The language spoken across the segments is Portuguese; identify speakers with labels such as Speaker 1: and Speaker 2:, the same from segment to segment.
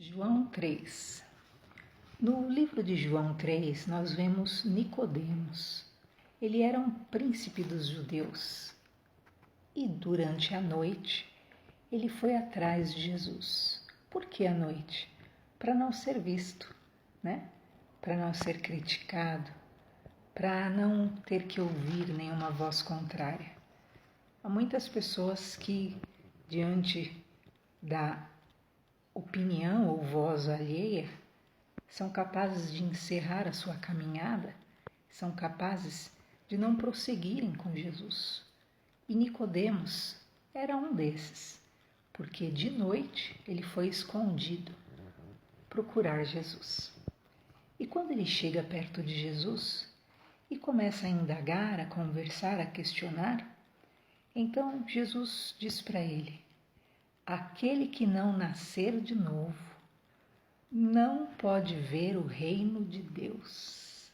Speaker 1: João 3. No livro de João 3, nós vemos Nicodemos. Ele era um príncipe dos judeus. E durante a noite, ele foi atrás de Jesus. Por que à noite? Para não ser visto, né? Para não ser criticado, para não ter que ouvir nenhuma voz contrária. Há muitas pessoas que, diante da opinião ou voz alheia, são capazes de encerrar a sua caminhada, são capazes de não prosseguirem com Jesus. E Nicodemos era um desses, porque de noite ele foi escondido procurar Jesus. E quando ele chega perto de Jesus e começa a indagar, a conversar, a questionar, então Jesus diz para ele: aquele que não nascer de novo não pode ver o reino de Deus.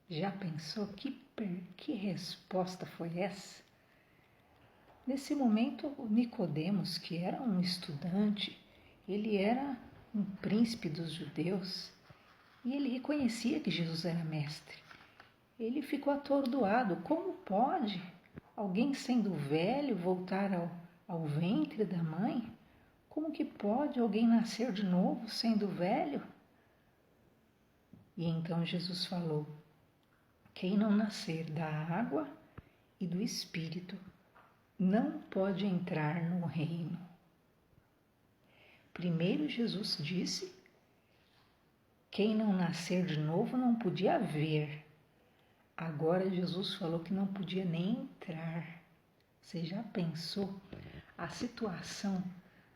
Speaker 1: Já pensou que resposta foi essa? Nesse momento, Nicodemos, que era um estudante, ele era um príncipe dos judeus e ele reconhecia que Jesus era mestre. Ele ficou atordoado. Como pode alguém sendo velho voltar ao ventre da mãe? Como que pode alguém nascer de novo sendo velho? E então Jesus falou: quem não nascer da água e do Espírito não pode entrar no reino. Primeiro Jesus disse: quem não nascer de novo não podia ver. Agora Jesus falou que não podia nem entrar. Você já pensou a situação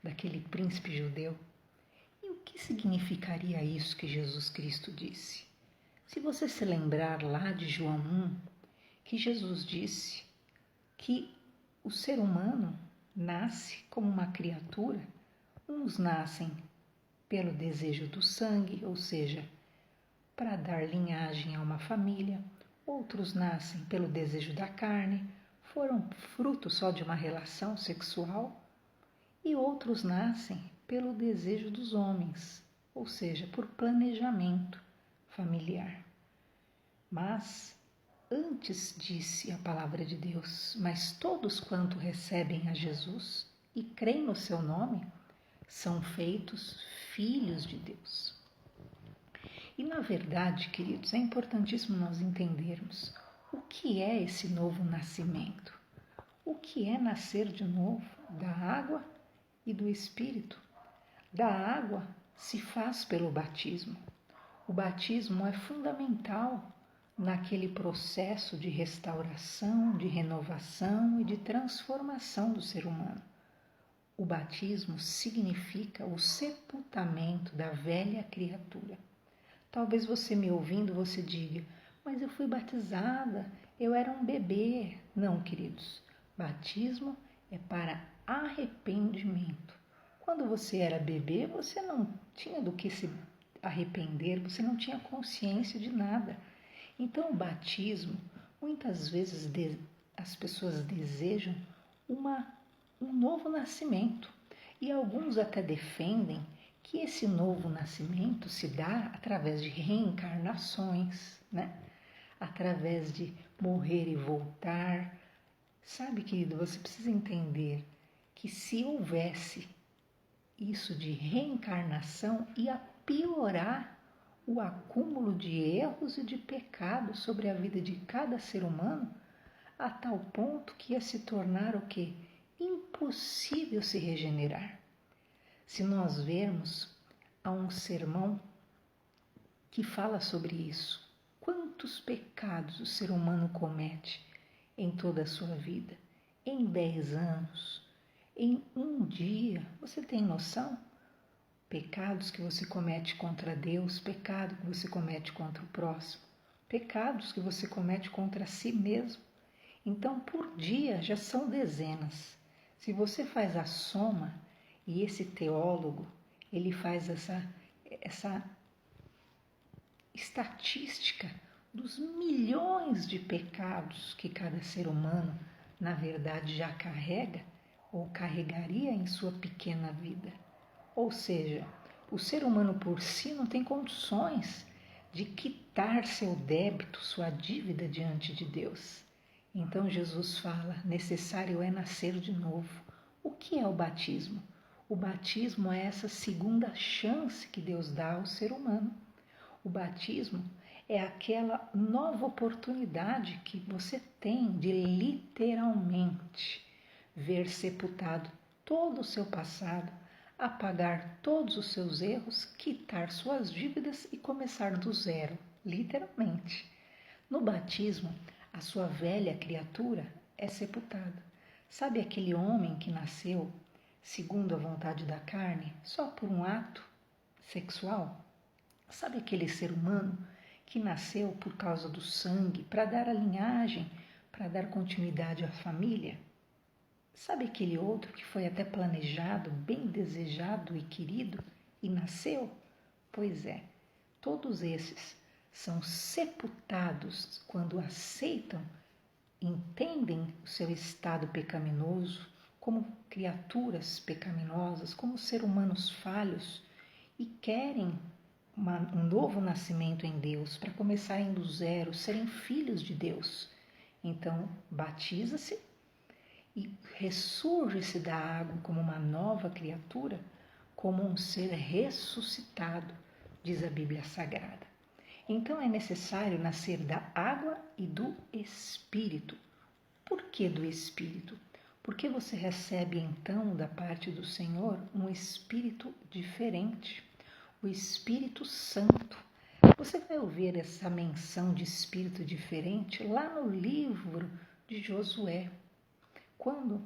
Speaker 1: daquele príncipe judeu? E o que significaria isso que Jesus Cristo disse? Se você se lembrar lá de João 1, que Jesus disse que o ser humano nasce como uma criatura, uns nascem pelo desejo do sangue, ou seja, para dar linhagem a uma família, outros nascem pelo desejo da carne, foram fruto só de uma relação sexual, e outros nascem pelo desejo dos homens, ou seja, por planejamento familiar. Mas antes disse a palavra de Deus: mas todos quanto recebem a Jesus e creem no seu nome são feitos filhos de Deus. E na verdade, queridos, é importantíssimo nós entendermos o que é esse novo nascimento. O que é nascer de novo da água e do Espírito? Da água se faz pelo batismo. O batismo é fundamental naquele processo de restauração, de renovação e de transformação do ser humano. O batismo significa o sepultamento da velha criatura. Talvez você me ouvindo, você diga: mas eu fui batizada, eu era um bebê. Não, queridos, batismo é para arrependimento. Quando você era bebê, você não tinha do que se arrepender, você não tinha consciência de nada. Então, o batismo, muitas vezes as pessoas desejam um novo nascimento. E alguns até defendem que esse novo nascimento se dá através de reencarnações, né? Através de morrer e voltar. Sabe, querido, você precisa entender que se houvesse isso de reencarnação, ia piorar o acúmulo de erros e de pecados sobre a vida de cada ser humano, a tal ponto que ia se tornar o quê? Impossível se regenerar. Se nós vermos, há um sermão que fala sobre isso. Quantos pecados o ser humano comete em toda a sua vida? Em 10 anos, em um dia, você tem noção? Pecados que você comete contra Deus, pecado que você comete contra o próximo, pecados que você comete contra si mesmo. Então, por dia já são dezenas. Se você faz a soma, e esse teólogo, ele faz essa estatística dos milhões de pecados que cada ser humano, na verdade, já carrega ou carregaria em sua pequena vida. Ou seja, o ser humano por si não tem condições de quitar seu débito, sua dívida diante de Deus. Então Jesus fala, necessário é nascer de novo. O que é o batismo? O batismo é essa segunda chance que Deus dá ao ser humano. O batismo é aquela nova oportunidade que você tem de literalmente ver sepultado todo o seu passado, apagar todos os seus erros, quitar suas dívidas e começar do zero, literalmente. No batismo, a sua velha criatura é sepultada. Sabe aquele homem que nasceu segundo a vontade da carne, só por um ato sexual? Sabe aquele ser humano que nasceu por causa do sangue, para dar a linhagem, para dar continuidade à família? Sabe aquele outro que foi até planejado, bem desejado e querido e nasceu? Pois é, todos esses são sepultados quando aceitam, entendem o seu estado pecaminoso como criaturas pecaminosas, como seres humanos falhos e querem um novo nascimento em Deus para começarem do zero, serem filhos de Deus. Então, batiza-se e ressurge-se da água como uma nova criatura, como um ser ressuscitado, diz a Bíblia Sagrada. Então é necessário nascer da água e do Espírito. Por que do Espírito? Porque você recebe então da parte do Senhor um Espírito diferente, o Espírito Santo. Você vai ouvir essa menção de Espírito diferente lá no livro de Josué, quando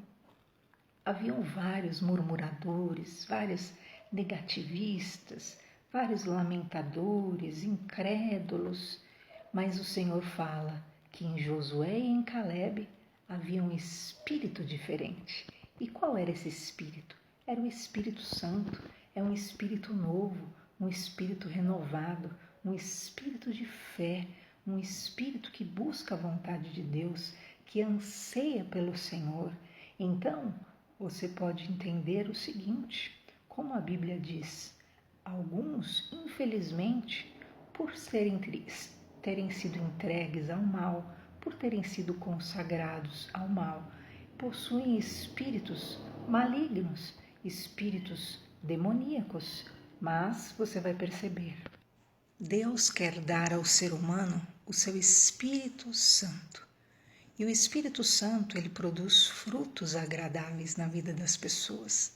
Speaker 1: haviam vários murmuradores, vários negativistas, vários lamentadores, incrédulos, mas o Senhor fala que em Josué e em Calebe havia um espírito diferente. E qual era esse espírito? Era o Espírito Santo, é um espírito novo, um espírito renovado, um espírito de fé, um espírito que busca a vontade de Deus, que anseia pelo Senhor. Então, você pode entender o seguinte, como a Bíblia diz, alguns, infelizmente, por terem sido entregues ao mal, por terem sido consagrados ao mal, possuem espíritos malignos, espíritos demoníacos, mas você vai perceber, Deus quer dar ao ser humano o seu Espírito Santo. E o Espírito Santo, ele produz frutos agradáveis na vida das pessoas.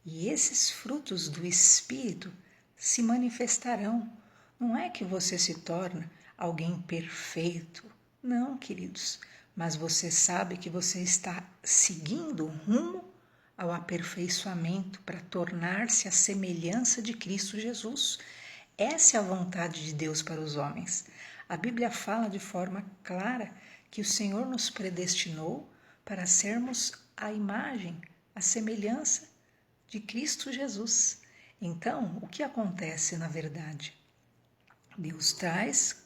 Speaker 1: E esses frutos do Espírito se manifestarão. Não é que você se torna alguém perfeito. Não, queridos. Mas você sabe que você está seguindo rumo ao aperfeiçoamento para tornar-se a semelhança de Cristo Jesus. Essa é a vontade de Deus para os homens. A Bíblia fala de forma clara que o Senhor nos predestinou para sermos a imagem, a semelhança de Cristo Jesus. Então, o que acontece na verdade? Deus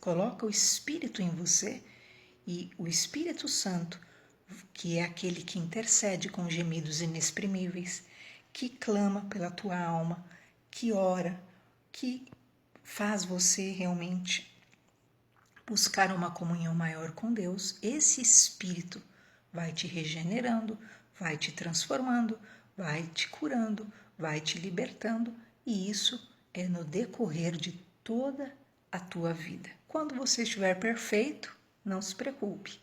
Speaker 1: coloca o Espírito em você e o Espírito Santo, que é aquele que intercede com gemidos inexprimíveis, que clama pela tua alma, que ora, que faz você realmente buscar uma comunhão maior com Deus. Esse Espírito vai te regenerando, vai te transformando, vai te curando, vai te libertando, e isso é no decorrer de toda a tua vida. Quando você estiver perfeito, não se preocupe,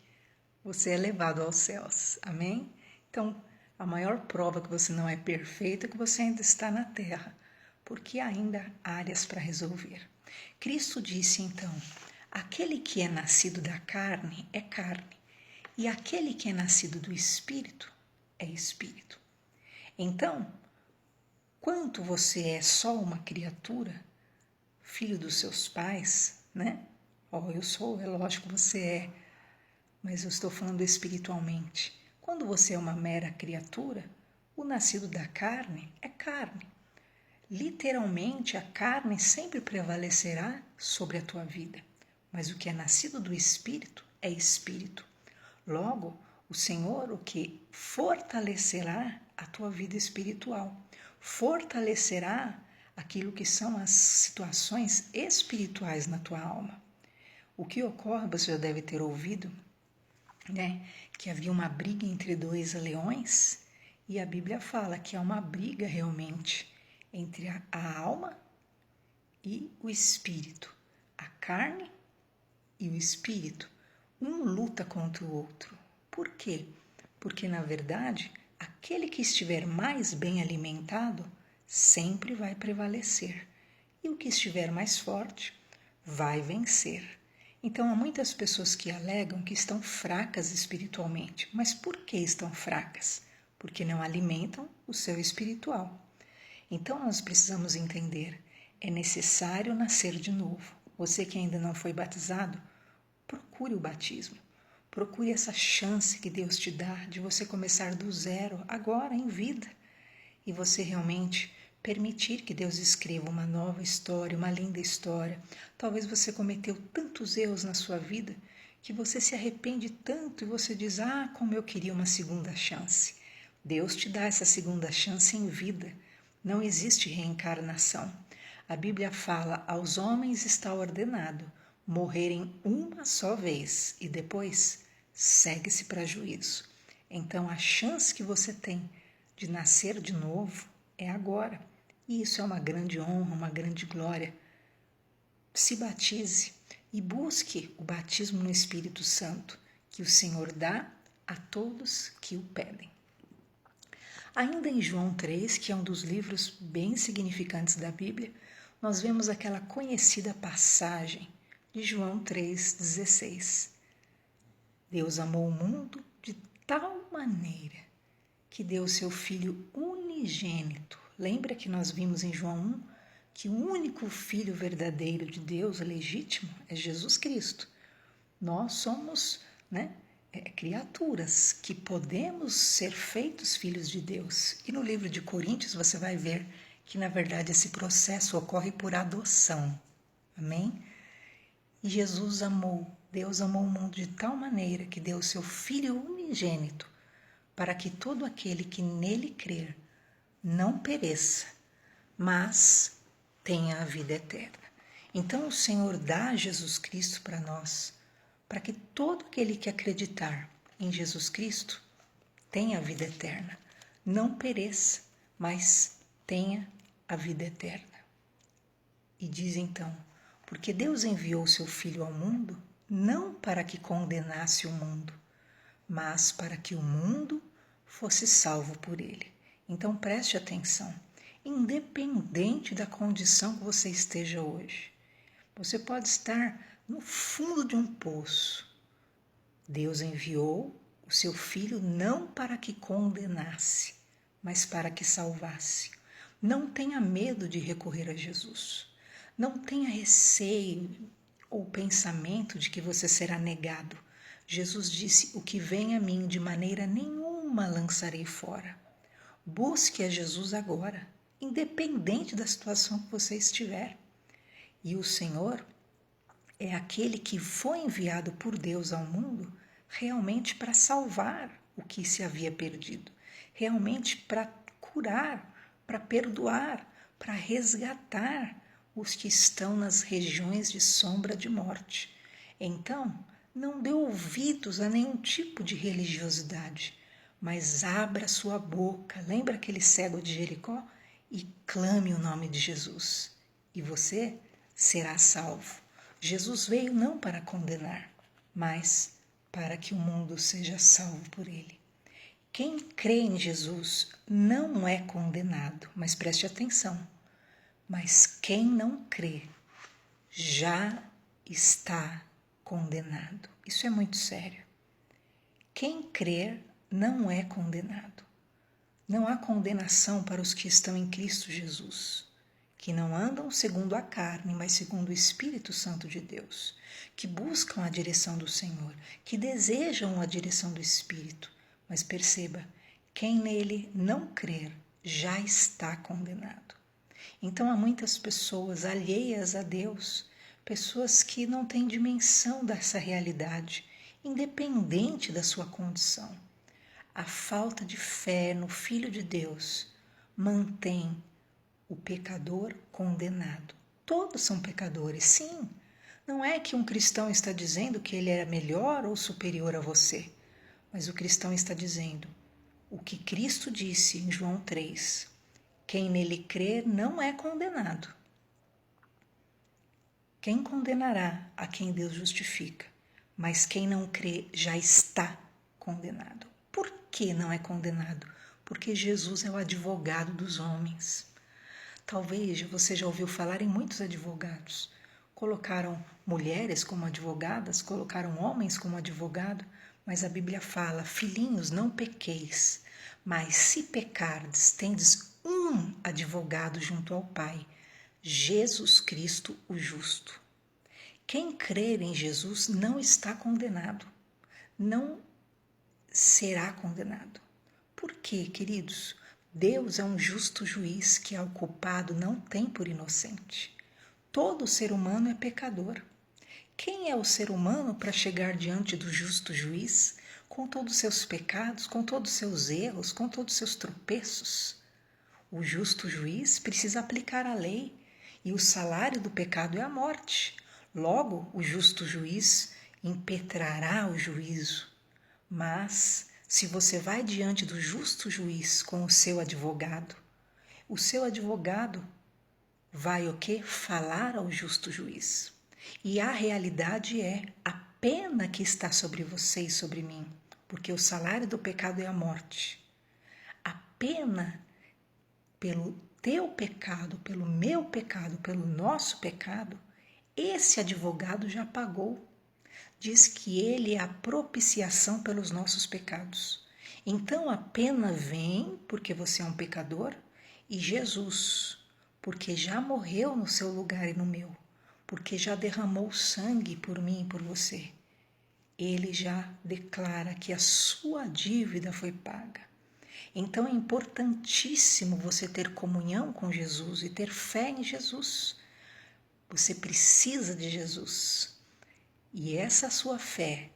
Speaker 1: você é levado aos céus, amém? Então, a maior prova que você não é perfeito é que você ainda está na terra, porque ainda há áreas para resolver. Cristo disse então, aquele que é nascido da carne é carne, e aquele que é nascido do Espírito é Espírito. Então, quanto você é só uma criatura, filho dos seus pais, né? Eu sou, é lógico que você é, mas eu estou falando espiritualmente. Quando você é uma mera criatura, o nascido da carne é carne. Literalmente, a carne sempre prevalecerá sobre a tua vida, mas o que é nascido do Espírito é Espírito. Logo, o Senhor o que fortalecerá a tua vida espiritual, fortalecerá aquilo que são as situações espirituais na tua alma. O que ocorre, você já deve ter ouvido, né, que havia uma briga entre dois leões, e a Bíblia fala que é uma briga realmente entre a alma e o espírito, a carne e o espírito. Um luta contra o outro. Por quê? Porque, na verdade, aquele que estiver mais bem alimentado sempre vai prevalecer, e o que estiver mais forte vai vencer. Então, há muitas pessoas que alegam que estão fracas espiritualmente. Mas por que estão fracas? Porque não alimentam o seu espiritual. Então, nós precisamos entender, é necessário nascer de novo. Você que ainda não foi batizado, procure o batismo. Procure essa chance que Deus te dá de você começar do zero, agora, em vida. E você realmente permitir que Deus escreva uma nova história, uma linda história. Talvez você cometeu tantos erros na sua vida que você se arrepende tanto e você diz, como eu queria uma segunda chance. Deus te dá essa segunda chance em vida. Não existe reencarnação. A Bíblia fala, aos homens está ordenado morrerem uma só vez e depois segue-se para juízo. Então a chance que você tem de nascer de novo é agora. E isso é uma grande honra, uma grande glória. Se batize e busque o batismo no Espírito Santo, que o Senhor dá a todos que o pedem. Ainda em João 3, que é um dos livros bem significantes da Bíblia, nós vemos aquela conhecida passagem de João 3,16. Deus amou o mundo de tal maneira que deu seu Filho unigênito. Lembra que nós vimos em João 1 que o único Filho verdadeiro de Deus, legítimo, é Jesus Cristo. Nós somos, criaturas que podemos ser feitos filhos de Deus. E no livro de Coríntios você vai ver que, na verdade, esse processo ocorre por adoção. Amém? E Jesus amou, Deus amou o mundo de tal maneira que deu o seu Filho unigênito para que todo aquele que nele crer não pereça, mas tenha a vida eterna. Então o Senhor dá Jesus Cristo para nós, para que todo aquele que acreditar em Jesus Cristo tenha a vida eterna, não pereça, mas tenha a vida eterna. E diz então, porque Deus enviou seu Filho ao mundo, não para que condenasse o mundo, mas para que o mundo fosse salvo por ele. Então preste atenção, independente da condição que você esteja hoje. Você pode estar no fundo de um poço. Deus enviou o seu Filho não para que condenasse, mas para que salvasse. Não tenha medo de recorrer a Jesus. Não tenha receio ou pensamento de que você será negado. Jesus disse, o que vem a mim de maneira nenhuma lançarei fora. Busque a Jesus agora, independente da situação que você estiver. E o Senhor é aquele que foi enviado por Deus ao mundo realmente para salvar o que se havia perdido, realmente para curar, para perdoar, para resgatar os que estão nas regiões de sombra de morte. Então, não dê ouvidos a nenhum tipo de religiosidade, mas abra sua boca, lembra aquele cego de Jericó? E clame o nome de Jesus, e você será salvo. Jesus veio não para condenar, mas para que o mundo seja salvo por ele. Quem crê em Jesus não é condenado, mas preste atenção. Mas quem não crê já está condenado. Isso é muito sério. Quem crer não é condenado. Não há condenação para os que estão em Cristo Jesus, que não andam segundo a carne, mas segundo o Espírito Santo de Deus, que buscam a direção do Senhor, que desejam a direção do Espírito. Mas perceba, quem nele não crer já está condenado. Então há muitas pessoas alheias a Deus, pessoas que não têm dimensão dessa realidade, independente da sua condição. A falta de fé no Filho de Deus mantém o pecador condenado. Todos são pecadores, sim. Não é que um cristão está dizendo que ele é melhor ou superior a você, mas o cristão está dizendo o que Cristo disse em João 3. Quem nele crer não é condenado. Quem condenará a quem Deus justifica? Mas quem não crê já está condenado. Por que não é condenado? Porque Jesus é o advogado dos homens. Talvez você já ouviu falar em muitos advogados. Colocaram mulheres como advogadas, colocaram homens como advogado, mas a Bíblia fala: filhinhos, não pequeis, mas se pecardes, tendes um advogado junto ao Pai, Jesus Cristo o justo. Quem crer em Jesus não está condenado, não será condenado. Por quê, queridos? Deus é um justo juiz que ao culpado não tem por inocente. Todo ser humano é pecador. Quem é o ser humano para chegar diante do justo juiz com todos os seus pecados, com todos os seus erros, com todos os seus tropeços? O justo juiz precisa aplicar a lei e o salário do pecado é a morte. Logo, o justo juiz impetrará o juízo. Mas, se você vai diante do justo juiz com o seu advogado vai o quê? Falar ao justo juiz. E a realidade é a pena que está sobre você e sobre mim, porque o salário do pecado é a morte. A pena pelo teu pecado, pelo meu pecado, pelo nosso pecado, esse advogado já pagou. Diz que ele é a propiciação pelos nossos pecados. Então a pena vem porque você é um pecador e Jesus, porque já morreu no seu lugar e no meu, porque já derramou sangue por mim e por você. Ele já declara que a sua dívida foi paga. Então é importantíssimo você ter comunhão com Jesus e ter fé em Jesus. Você precisa de Jesus. E essa sua fé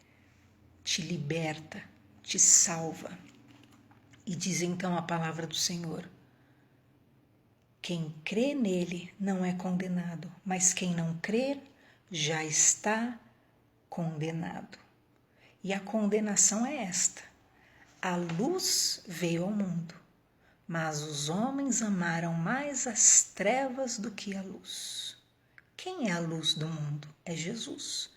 Speaker 1: te liberta, te salva. E diz então a palavra do Senhor: quem crê nele não é condenado, mas quem não crer já está condenado. E a condenação é esta: a luz veio ao mundo, mas os homens amaram mais as trevas do que a luz. Quem é a luz do mundo? É Jesus.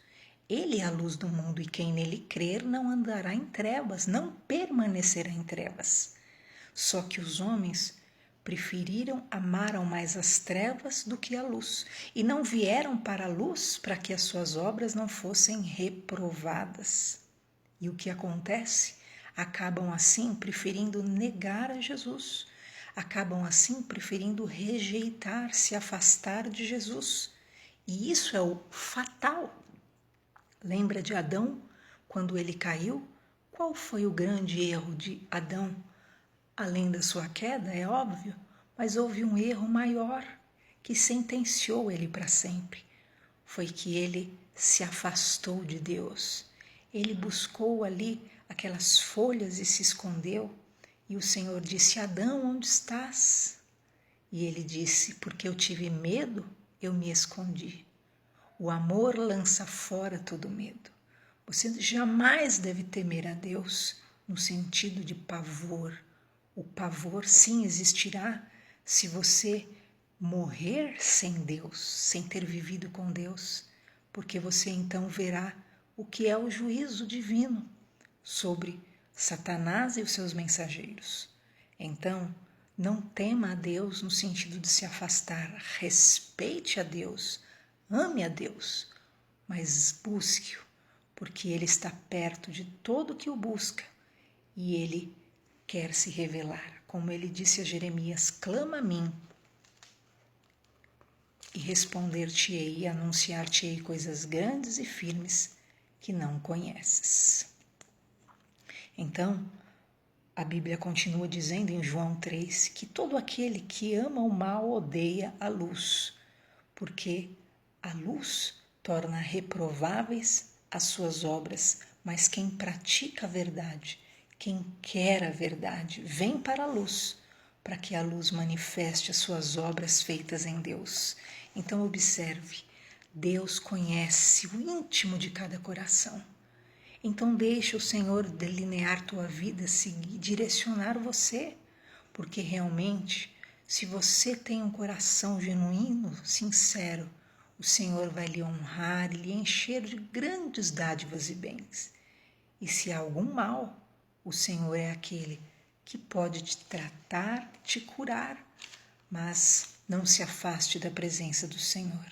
Speaker 1: Ele é a luz do mundo e quem nele crer não andará em trevas, não permanecerá em trevas. Só que os homens amaram mais as trevas do que a luz e não vieram para a luz para que as suas obras não fossem reprovadas. E o que acontece? Acabam assim preferindo negar a Jesus, acabam assim preferindo rejeitar, se afastar de Jesus. E isso é o fatal. Lembra de Adão, quando ele caiu? Qual foi o grande erro de Adão? Além da sua queda, é óbvio, mas houve um erro maior que sentenciou ele para sempre. Foi que ele se afastou de Deus. Ele buscou ali aquelas folhas e se escondeu. E o Senhor disse: Adão, onde estás? E ele disse: porque eu tive medo, eu me escondi. O amor lança fora todo medo. Você jamais deve temer a Deus no sentido de pavor. O pavor, sim, existirá se você morrer sem Deus, sem ter vivido com Deus, porque você então verá o que é o juízo divino sobre Satanás e os seus mensageiros. Então, não tema a Deus no sentido de se afastar, respeite a Deus, ame a Deus, mas busque-o, porque Ele está perto de todo que o busca e Ele quer se revelar. Como Ele disse a Jeremias: clama a mim e responder-te-ei e anunciar-te-ei coisas grandes e firmes que não conheces. Então, a Bíblia continua dizendo em João 3 que todo aquele que ama o mal odeia a luz, porque a luz torna reprováveis as suas obras, mas quem pratica a verdade, quem quer a verdade, vem para a luz, para que a luz manifeste as suas obras feitas em Deus. Então observe, Deus conhece o íntimo de cada coração. Então deixa o Senhor delinear tua vida, seguir, direcionar você, porque realmente, se você tem um coração genuíno, sincero, o Senhor vai lhe honrar e lhe encher de grandes dádivas e bens. E se há algum mal, o Senhor é aquele que pode te tratar, te curar, mas não se afaste da presença do Senhor.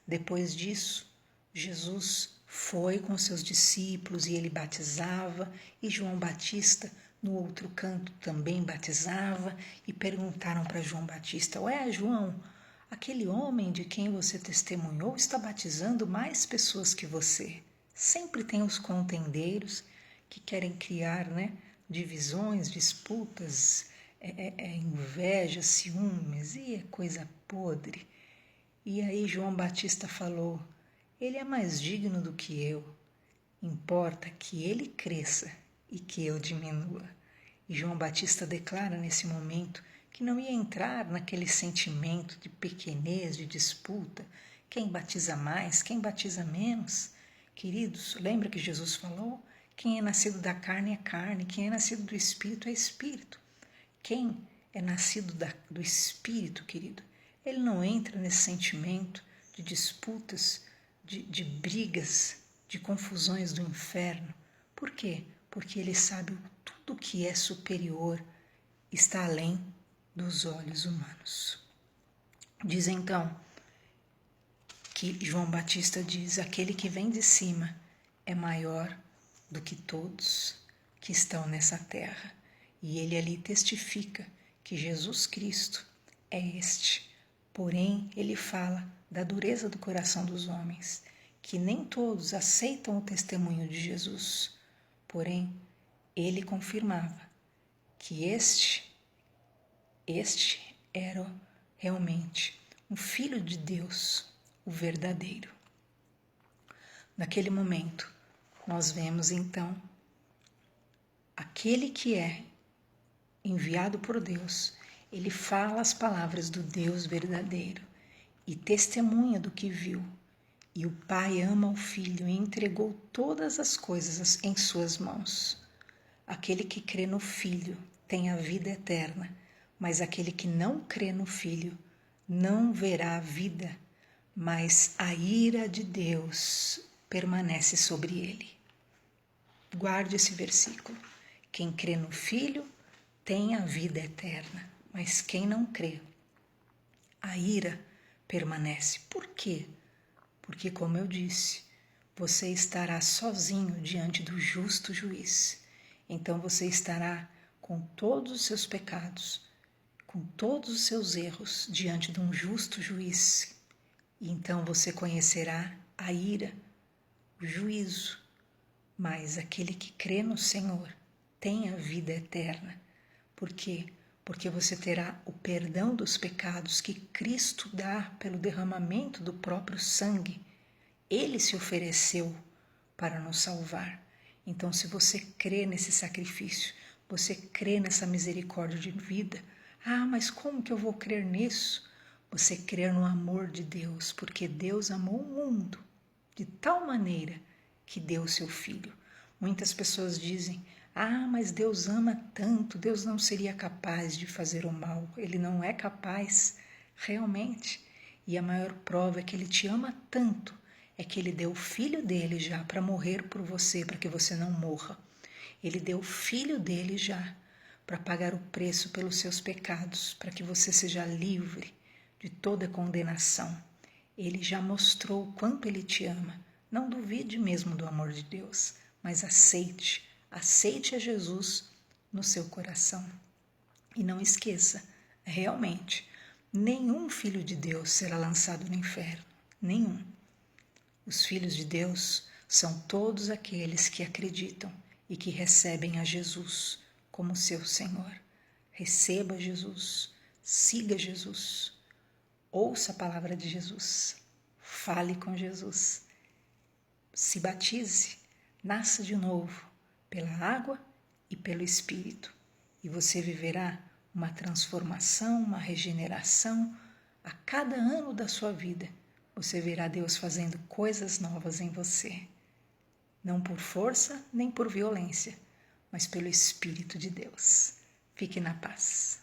Speaker 1: Depois disso, Jesus foi com seus discípulos e ele batizava, e João Batista, no outro canto, também batizava, e perguntaram para João Batista: Ué, João, aquele homem de quem você testemunhou está batizando mais pessoas que você. Sempre tem os contendeiros que querem criar, divisões, disputas, inveja, ciúmes, e é coisa podre. E aí João Batista falou: ele é mais digno do que eu. Importa que ele cresça e que eu diminua. E João Batista declara nesse momento que não ia entrar naquele sentimento de pequenez, de disputa, quem batiza mais, quem batiza menos. Queridos, lembra que Jesus falou? Quem é nascido da carne é carne, quem é nascido do Espírito é Espírito. Quem é nascido do Espírito, querido, ele não entra nesse sentimento de disputas, de brigas, de confusões do inferno. Por quê? Porque ele sabe tudo que é superior está além dos olhos humanos. Diz então que João Batista diz: aquele que vem de cima é maior do que todos que estão nessa terra. E ele ali testifica que Jesus Cristo é este. Porém, ele fala da dureza do coração dos homens, que nem todos aceitam o testemunho de Jesus. Porém, ele confirmava que este era realmente um filho de Deus, o verdadeiro. Naquele momento, nós vemos então aquele que é enviado por Deus, ele fala as palavras do Deus verdadeiro e testemunha do que viu. E o Pai ama o Filho e entregou todas as coisas em suas mãos. Aquele que crê no Filho tem a vida eterna, mas aquele que não crê no Filho não verá a vida, mas a ira de Deus permanece sobre ele. Guarde esse versículo. Quem crê no Filho tem a vida eterna, mas quem não crê, a ira permanece. Por quê? Porque, como eu disse, você estará sozinho diante do justo juiz. Então você estará com todos os seus pecados, com todos os seus erros diante de um justo juiz. E então você conhecerá a ira, o juízo. Mas aquele que crê no Senhor tem a vida eterna. Por quê? Porque você terá o perdão dos pecados que Cristo dá pelo derramamento do próprio sangue. Ele se ofereceu para nos salvar. Então, se você crê nesse sacrifício, você crê nessa misericórdia de vida, mas como que eu vou crer nisso? Você crê no amor de Deus, porque Deus amou o mundo de tal maneira que deu o seu Filho. Muitas pessoas dizem: mas Deus ama tanto, Deus não seria capaz de fazer o mal. Ele não é capaz, realmente. E a maior prova é que Ele te ama tanto, é que Ele deu o Filho dele já para morrer por você, para que você não morra. Ele deu o Filho dele já para pagar o preço pelos seus pecados, para que você seja livre de toda condenação. Ele já mostrou o quanto Ele te ama. Não duvide mesmo do amor de Deus, mas aceite a Jesus no seu coração. E não esqueça, realmente, nenhum filho de Deus será lançado no inferno, nenhum. Os filhos de Deus são todos aqueles que acreditam e que recebem a Jesus como seu Senhor. Receba Jesus, siga Jesus, ouça a palavra de Jesus, fale com Jesus, se batize, nasça de novo pela água e pelo Espírito, e você viverá uma transformação, uma regeneração a cada ano da sua vida. Você verá Deus fazendo coisas novas em você. Não por força nem por violência, mas pelo Espírito de Deus. Fique na paz.